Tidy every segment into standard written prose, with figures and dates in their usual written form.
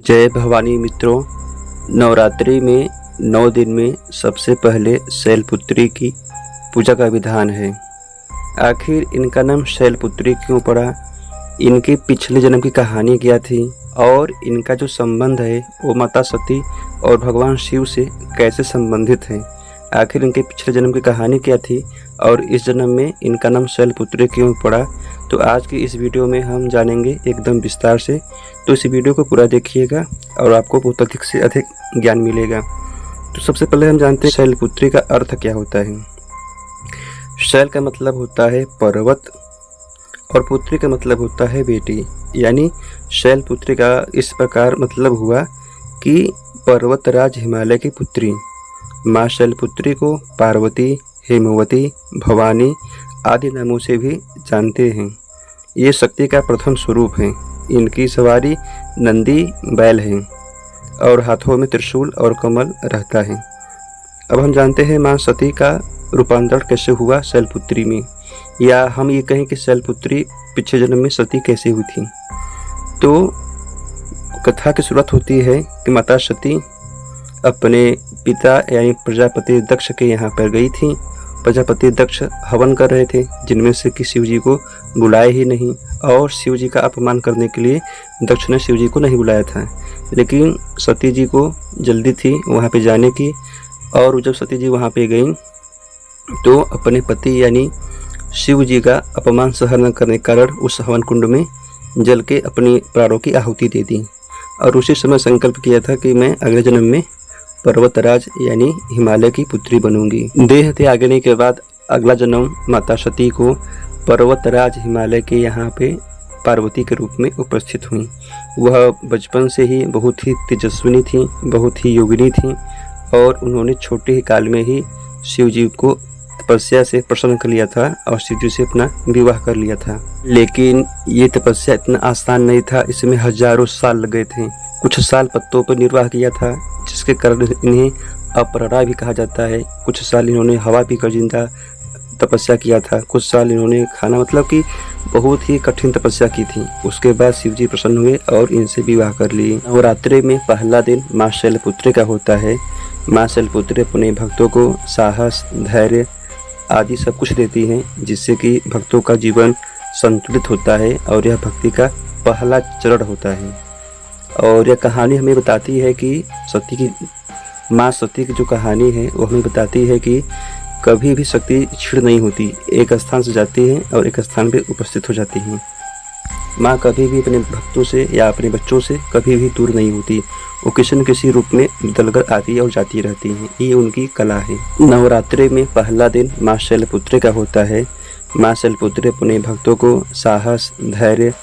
जय भवानी मित्रों, नवरात्रि में 9 दिन में सबसे पहले शैलपुत्री की पूजा का विधान है। आखिर इनका नाम शैलपुत्री क्यों पड़ा, इनके पिछले जन्म की कहानी क्या थी और इनका जो संबंध है वो माता सती और भगवान शिव से कैसे संबंधित है। आखिर इनके पिछले जन्म की कहानी क्या थी और इस जन्म में इनका नाम शैलपुत्री क्यों पड़ा, तो आज की इस वीडियो में हम जानेंगे एकदम विस्तार से। तो इस वीडियो को पूरा देखिएगा और आपको बहुत अधिक से अधिक ज्ञान मिलेगा। तो सबसे पहले हम जानते हैं शैलपुत्री का अर्थ क्या होता है। शैल का मतलब होता है पर्वत और पुत्री का मतलब होता है बेटी, यानी शैलपुत्री का इस प्रकार मतलब हुआ कि पर्वतराज हिमालय की पुत्री। माँ शैलपुत्री को पार्वती, हेमवती, भवानी आदि नामों से भी जानते हैं। ये शक्ति का प्रथम स्वरूप है। इनकी सवारी नंदी बैल है और हाथों में त्रिशूल और कमल रहता है। अब हम जानते हैं माँ सती का रूपांतरण कैसे हुआ शैलपुत्री में, या हम ये कहें कि शैलपुत्री पिछले जन्म में सती कैसे हुई थी। तो कथा की शुरुआत होती है कि माता सती अपने पिता यानी प्रजापति दक्ष के यहाँ पर गई थी। प्रजापति दक्ष हवन कर रहे थे, जिनमें से कि शिव जी को बुलाए ही नहीं, और शिव जी का अपमान करने के लिए दक्ष ने शिव जी को नहीं बुलाया था। लेकिन सती जी को जल्दी थी वहाँ पे जाने की, और जब सती जी वहाँ पे गई तो अपने पति यानी शिव जी का अपमान सहन न करने के कारण उस हवन कुंड में जल के अपनी प्राणों की आहुति दे दी, और उसी समय संकल्प किया था कि मैं अगले जन्म में पर्वतराज यानी हिमालय की पुत्री बनूंगी। देह त्यागने के बाद अगला जन्म माता सती को पर्वतराज हिमालय के यहाँ पे पार्वती के रूप में उपस्थित हुई। वह बचपन से ही बहुत ही तेजस्विनी थी, बहुत ही योगिनी थी, और उन्होंने छोटे ही काल में ही शिव जी को तपस्या से प्रसन्न कर लिया था और शिव जी से अपना विवाह कर लिया था। लेकिन ये तपस्या इतना आसान नहीं था, इसमें हजारों साल लग गए थे। कुछ साल पत्तों पर निर्वाह किया था, जिसके कारण इन्हें अपरारा भी कहा जाता है। कुछ साल इन्होंने हवा पीकर जिंदा तपस्या किया था। कुछ साल इन्होंने खाना, मतलब कि बहुत ही कठिन तपस्या की थी। उसके बाद शिव जी प्रसन्न हुए और इनसे विवाह कर लिए। नवरात्रि में पहला दिन माँ शैलपुत्री का होता है। माँ शैलपुत्री अपने भक्तों को साहस, धैर्य आदि सब कुछ देती हैं, जिससे कि भक्तों का जीवन संतुलित होता है, और यह भक्ति का पहला चरण होता है। और यह कहानी हमें बताती है कि माँ सती की जो कहानी है वो हमें बताती है कि कभी भी शक्ति क्षीण नहीं होती, एक स्थान से जाती है और एक स्थान पे उपस्थित हो जाती है। माँ कभी भी अपने भक्तों से या अपने बच्चों से कभी भी दूर नहीं होती, वो किसी न किसी रूप में बदलकर आती है और जाती रहती हैं। ये उनकी कला है। नवरात्रि में पहला दिन माँ शैलपुत्री का होता है। माँ शैलपुत्री अपने भक्तों को साहस, धैर्य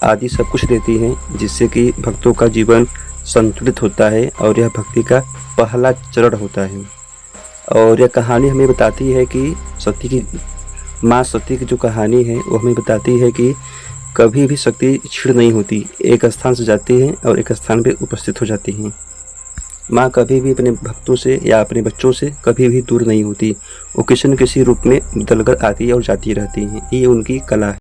आदि सब कुछ देती हैं, जिससे कि भक्तों का जीवन संतुलित होता है, और यह भक्ति का पहला चरण होता है। और यह कहानी हमें बताती है कि माँ सती की जो कहानी है वो हमें बताती है कि कभी भी शक्ति क्षीण नहीं होती, एक स्थान से जाती है और एक स्थान पे उपस्थित हो जाती हैं। माँ कभी भी अपने भक्तों से या अपने बच्चों से कभी भी दूर नहीं होती, वो किसी न किसी रूप में बदलकर आती है और जाती रहती हैं। ये उनकी कला है।